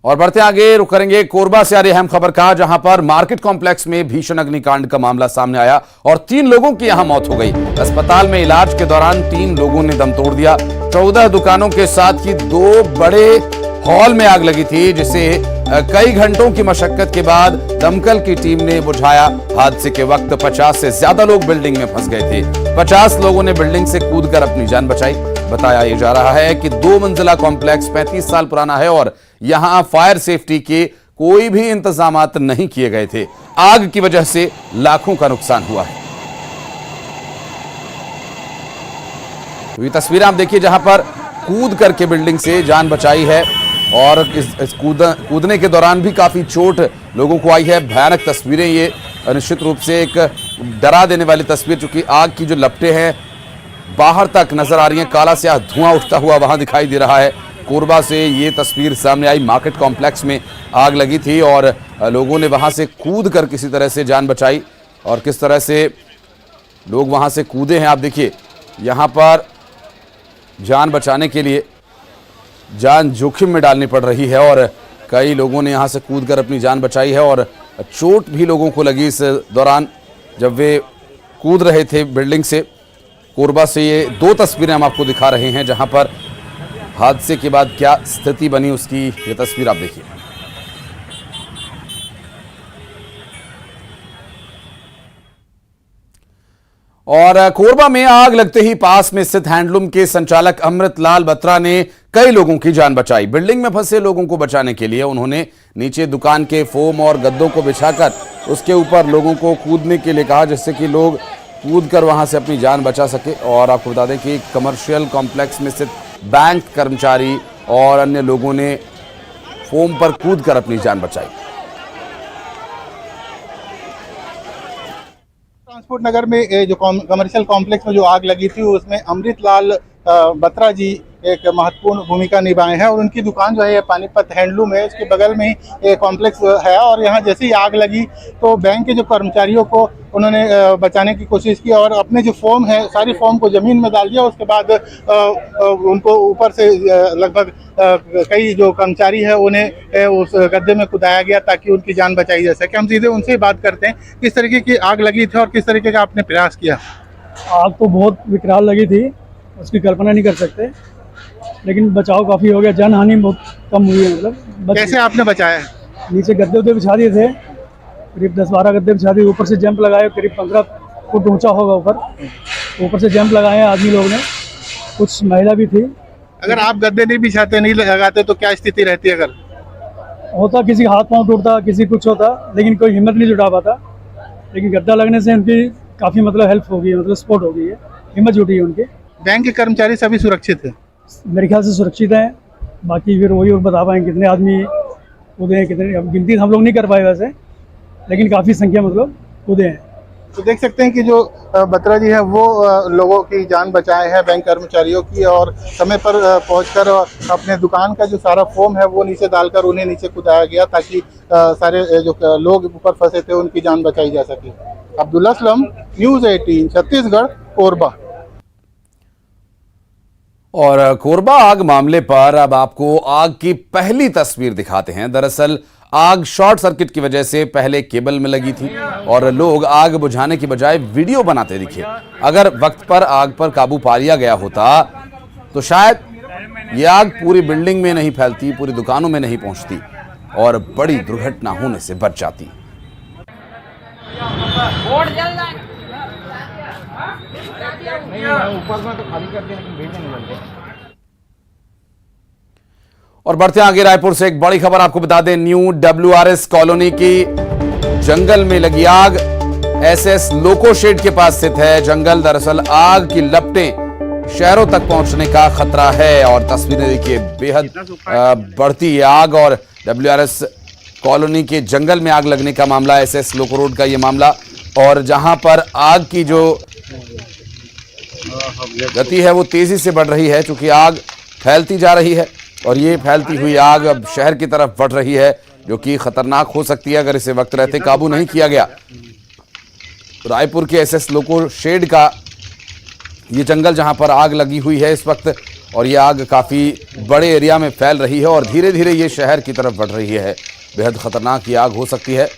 और बढ़ते आगे रुक करेंगे कोरबा से आ रही अहम खबर का, जहां पर मार्केट कॉम्प्लेक्स में भीषण अग्निकांड का मामला सामने आया और 3 लोगों की यहां मौत हो गई। अस्पताल में इलाज के दौरान 3 लोगों ने दम तोड़ दिया। 14 दुकानों के साथ ही 2 बड़े हॉल में आग लगी थी, जिसे कई घंटों की मशक्कत के बाद दमकल की टीम ने बुझाया। हादसे के वक्त 50 से ज्यादा लोग बिल्डिंग में फंस गए थे। 50 लोगों ने बिल्डिंग से कूदकर अपनी जान बचाई। बताया जा रहा है कि 2 मंजिला कॉम्प्लेक्स 35 साल पुराना है और यहां फायर सेफ्टी के कोई भी इंतजामात नहीं किए गए थे। आग की वजह से लाखों का नुकसान हुआ है। तो ये तस्वीरें आप देखिए, जहां पर कूद करके बिल्डिंग से जान बचाई है और इस कूदने के दौरान भी काफी चोट लोगों को आई है। भयानक तस्वीरें ये, निश्चित रूप से एक डरा देने वाली तस्वीर, चूंकि आग की जो लपटें हैं बाहर तक नजर आ रही हैं। काला स्याह धुआं उठता हुआ वहां दिखाई दे रहा है। कोरबा से ये तस्वीर सामने आई। मार्केट कॉम्प्लेक्स में आग लगी थी और लोगों ने वहां से कूद कर किसी तरह से जान बचाई और किस तरह से लोग वहां से कूदे हैं आप देखिए। यहां पर जान बचाने के लिए जान जोखिम में डालनी पड़ रही है और कई लोगों ने यहां से कूदकर अपनी जान बचाई है और चोट भी लोगों को लगी इस दौरान जब वे कूद रहे थे बिल्डिंग से। कोरबा से ये 2 तस्वीरें हम आपको दिखा रहे हैं, जहां पर हादसे के बाद क्या स्थिति बनी उसकी ये तस्वीर आप देखिए। और कोरबा में आग लगते ही पास में स्थित हैंडलूम के संचालक अमृत लाल बत्रा ने कई लोगों की जान बचाई। बिल्डिंग में फंसे लोगों को बचाने के लिए उन्होंने नीचे दुकान के फोम और गद्दों को बिछाकर उसके ऊपर लोगों को कूदने के लिए कहा, जिससे कि लोग कूदकर वहां से अपनी जान बचा सके। और आपको बता दें कि कमर्शियल कॉम्प्लेक्स में स्थित बैंक कर्मचारी और अन्य लोगों ने फोम पर कूदकर अपनी जान बचाई। ट्रांसपोर्ट नगर में जो कमर्शियल कॉम्प्लेक्स में जो आग लगी थी उसमें अमृत लाल बत्रा जी एक महत्वपूर्ण भूमिका निभाए हैं और उनकी दुकान जो है ये पानीपत हैंडलूम है, इसके बगल में ही कॉम्प्लेक्स है। और यहाँ जैसे ही आग लगी तो बैंक के जो कर्मचारियों को उन्होंने बचाने की कोशिश की और अपने जो फोम है सारी फोम को ज़मीन में डाल दिया। उसके बाद उनको ऊपर से लगभग कई जो कर्मचारी है उन्हें उस गड्ढे में कुदाया गया ताकि उनकी जान बचाई जा सके। हम सीधे उनसे बात करते हैं, किस तरीके की आग लगी थी और किस तरीके का आपने प्रयास किया। आग तो बहुत विकराल लगी थी, उसकी कल्पना नहीं कर सकते, लेकिन बचाव काफ़ी हो गया। जान हानि बहुत कम हुई है। मतलब कैसे आपने बचाया? नीचे गद्दे बिछा दिए थे, करीब 10-12 गद्दे बिछा दिए, ऊपर से जंप लगाए, करीब 15 फुट ऊंचा होगा ऊपर से जंप लगाए आदमी लोग ने, कुछ महिला भी थी। अगर आप गद्दे नहीं बिछाते नहीं लगाते तो क्या स्थिति रहती? अगर होता किसी का हाथ पांव टूटता, किसी कुछ होता, लेकिन कोई हिम्मत नहीं जुटा पाता। लेकिन गद्दा लगने से उनकी काफ़ी मतलब हेल्प हो गई है, मतलब सपोर्ट हो गई है, हिम्मत जुटी है उनकी। बैंक के कर्मचारी सभी सुरक्षित है? मेरे ख्याल से सुरक्षित हैं। बाकी फिर वही और बता पाएंगे कितने आदमी कूदे हैं, कितने गिनती हम लोग नहीं कर पाए वैसे, लेकिन काफ़ी संख्या मतलब कूदे हैं। तो देख सकते हैं कि जो बत्रा जी है वो लोगों की जान बचाए हैं, बैंक कर्मचारियों की, और समय पर पहुंचकर अपने दुकान का जो सारा फोम है वो नीचे डालकर उन्हें नीचे कूदाया गया ताकि सारे जो लोग ऊपर फंसे थे उनकी जान बचाई जा सके। अब्दुल्ला असलम, न्यूज़ 18 छत्तीसगढ़, कोरबा। और कोरबा आग मामले पर अब आपको आग की पहली तस्वीर दिखाते हैं। दरअसल आग शॉर्ट सर्किट की वजह से पहले केबल में लगी थी और लोग आग बुझाने की बजाय वीडियो बनाते दिखे। अगर वक्त पर आग पर काबू पा लिया गया होता तो शायद ये आग पूरी बिल्डिंग में नहीं फैलती, पूरी दुकानों में नहीं पहुंचती और बड़ी दुर्घटना होने से बच जाती। और बढ़ते आगे रायपुर से एक बड़ी खबर आपको बता दें। न्यू WRS कॉलोनी की जंगल में लगी आग SS लोको शेड के पास स्थित है जंगल। दरअसल आग की लपटें शहरों तक पहुंचने का खतरा है और तस्वीरें देखिए, बेहद बढ़ती है आग। और WRS कॉलोनी के जंगल में आग लगने का मामला, SS लोको रोड का ये मामला, और जहां पर आग की जो गति है वो तेजी से बढ़ रही है, क्योंकि आग फैलती जा रही है और ये फैलती हुई आग अब शहर की तरफ बढ़ रही है, जो कि खतरनाक हो सकती है अगर इसे वक्त रहते काबू नहीं किया गया। रायपुर के SS लोको शेड का ये जंगल जहां पर आग लगी हुई है, इस वक्त और ये आग काफ़ी बड़े एरिया में फैल रही है और धीरे धीरे ये शहर की तरफ बढ़ रही है। बेहद खतरनाक ये आग हो सकती है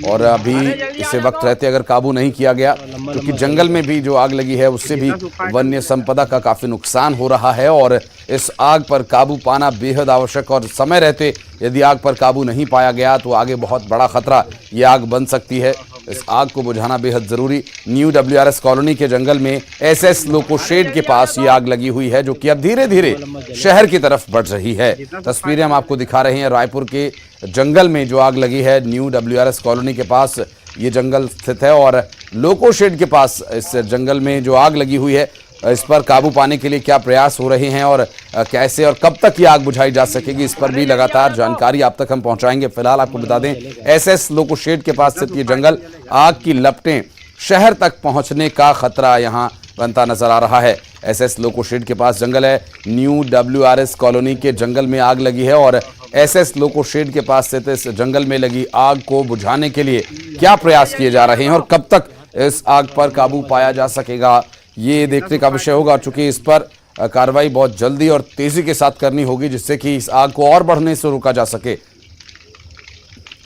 और अभी इसे वक्त रहते अगर काबू नहीं किया गया, क्योंकि जंगल में भी जो आग लगी है उससे भी वन्य संपदा का काफ़ी नुकसान हो रहा है और इस आग पर काबू पाना बेहद आवश्यक और समय रहते यदि आग पर काबू नहीं पाया गया तो आगे बहुत बड़ा खतरा ये आग बन सकती है। इस आग को बुझाना बेहद ज़रूरी। न्यू WRS कॉलोनी के जंगल में SS लोको शेड के पास ये आग लगी हुई है जो कि अब धीरे धीरे शहर की तरफ बढ़ रही है। तस्वीरें हम आपको दिखा रहे हैं रायपुर के जंगल में जो आग लगी है। न्यू WRS कॉलोनी के पास ये जंगल स्थित है और लोको शेड के पास इस जंगल में जो आग लगी हुई है इस पर काबू पाने के लिए क्या प्रयास हो रहे हैं और कैसे और कब तक ये आग बुझाई जा सकेगी, इस पर भी लगातार जानकारी आप तक हम पहुंचाएंगे। फिलहाल आपको बता दें SS लोको शेड के पास स्थित ये जंगल, आग की लपटें शहर तक पहुंचने का खतरा यहां बनता नजर आ रहा है। SS लोको शेड के पास जंगल है। न्यू WRS कॉलोनी के जंगल में आग लगी है और SS लोको शेड के पास स्थित इस जंगल में लगी आग को बुझाने के लिए क्या प्रयास किए जा रहे हैं और कब तक इस आग पर काबू पाया जा सकेगा, ये देखने का विषय होगा। चूंकि इस पर कार्रवाई बहुत जल्दी और तेजी के साथ करनी होगी जिससे कि इस आग को और बढ़ने से रोका जा सके।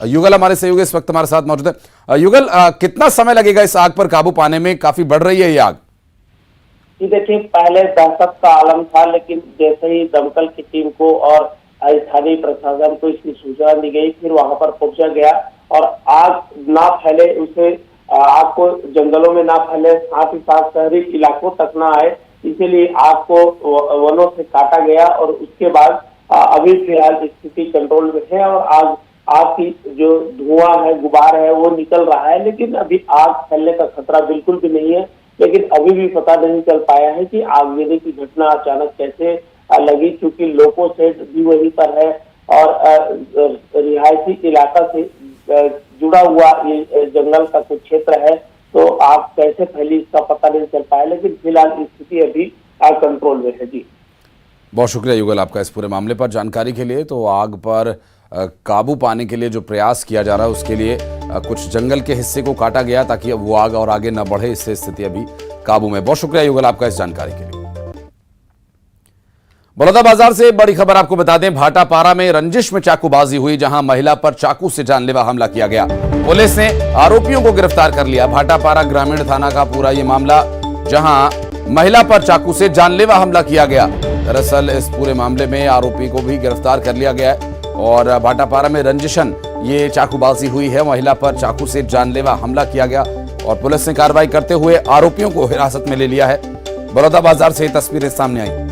युगल हमारे सहयोगी इस वक्त हमारे साथ मौजूद है। युगल, कितना समय लगेगा इस आग पर काबू पाने में? काफी बढ़ रही है ये आग। देखिए, पहले दहशत का आलम था, लेकिन जैसे ही दमकल की टीम को और स्थानीय प्रशासन को इसकी सूचना दी गई, फिर वहां पर पहुंचा गया और आग ना फैले, उसे आग को जंगलों में ना फैले, साथ ही साथ शहरी इलाकों तक ना आए, इसीलिए आग को वनों से काटा गया और उसके बाद अभी फिलहाल स्थिति कंट्रोल में है और आग की जो धुआं है, गुबार है, वो निकल रहा है, लेकिन अभी आग फैलने का खतरा बिल्कुल भी नहीं है। लेकिन अभी भी पता नहीं चल पाया है कि आगजनी की घटना अचानक कैसे लगी, क्योंकि लोको शेड भी वहीं पर है और रिहायशी इलाका से जुड़ा हुआ ये जंगल का कुछ क्षेत्र है, तो आग कैसे फैली इसका पता नहीं चल पाया, लेकिन फिलहाल स्थिति अभी कंट्रोल में है। जी, बहुत शुक्रिया युगल आपका इस पूरे मामले पर जानकारी के लिए। तो आग पर काबू पाने के लिए जो प्रयास किया जा रहा है उसके लिए कुछ जंगल के हिस्से को काटा गया ताकि वो आग और आगे न बढ़े, इससे स्थिति अभी काबू में। बहुत शुक्रिया युगल आपका इस जानकारी के लिए। बलौदाबाजार से बड़ी खबर आपको बता दें, भाटापारा में रंजिश में चाकूबाजी हुई जहां महिला पर चाकू से जानलेवा हमला किया गया। पुलिस ने आरोपियों को गिरफ्तार कर लिया। भाटापारा ग्रामीण थाना का पूरा ये मामला, जहां महिला पर चाकू से जानलेवा हमला किया गया। दरअसल इस पूरे मामले में आरोपी को भी गिरफ्तार कर लिया गया है और भाटापारा में रंजिशन ये चाकूबाजी हुई है, महिला पर चाकू से जानलेवा हमला किया गया और पुलिस ने कार्रवाई करते हुए आरोपियों को हिरासत में ले लिया है। बलौदाबाजार से तस्वीरें सामने आई।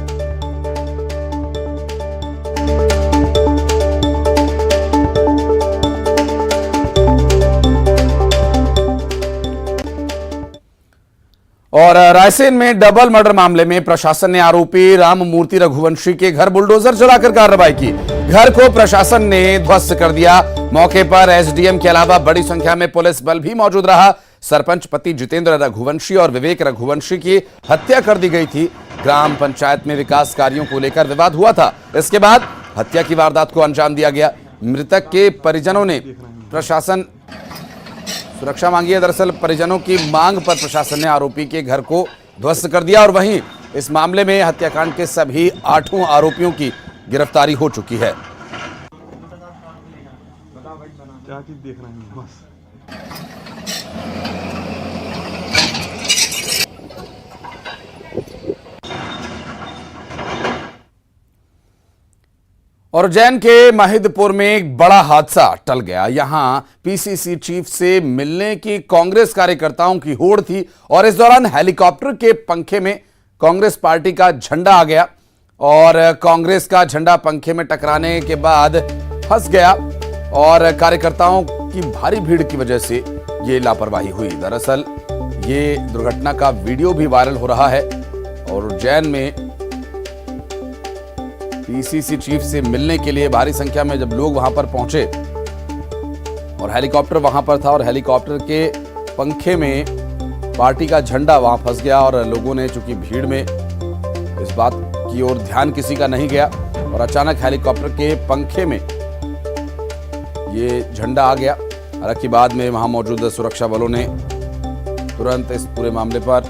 और रायसेन में डबल मर्डर मामले में प्रशासन ने आरोपी राममूर्ति रघुवंशी के घर बुलडोजर चलाकर कार्रवाई की। घर को प्रशासन ने ध्वस्त कर दिया। मौके पर SDM के अलावा बड़ी संख्या में पुलिस बल भी मौजूद रहा। सरपंच पति जितेंद्र रघुवंशी और विवेक रघुवंशी की हत्या कर दी गई थी। ग्राम पंचायत में विकास कार्यों को लेकर विवाद हुआ था। इसके बाद हत्या की वारदात को अंजाम दिया गया। मृतक के परिजनों ने प्रशासन सुरक्षा मांगी है। दरअसल परिजनों की मांग पर प्रशासन ने आरोपी के घर को ध्वस्त कर दिया और वहीं इस मामले में हत्याकांड के सभी 8 आरोपियों की गिरफ्तारी हो चुकी है। क्या चीज देख रहे हैं बस। और उज्जैन के महिदपुर में एक बड़ा हादसा टल गया। यहां PCC चीफ से मिलने की कांग्रेस कार्यकर्ताओं की होड़ थी और इस दौरान हेलीकॉप्टर के पंखे में कांग्रेस पार्टी का झंडा आ गया और कांग्रेस का झंडा पंखे में टकराने के बाद फंस गया और कार्यकर्ताओं की भारी भीड़ की वजह से ये लापरवाही हुई। दरअसल ये दुर्घटना का वीडियो भी वायरल हो रहा है और उज्जैन में PCC चीफ से मिलने के लिए भारी संख्या में जब लोग वहां पर पहुंचे और हेलीकॉप्टर वहां पर था और हेलीकॉप्टर के पंखे में पार्टी का झंडा वहां फंस गया और लोगों ने, चूंकि भीड़ में इस बात की ओर ध्यान किसी का नहीं गया और अचानक हेलीकॉप्टर के पंखे में ये झंडा आ गया। हालांकि बाद में वहां मौजूद सुरक्षा बलों ने तुरंत इस पूरे मामले पर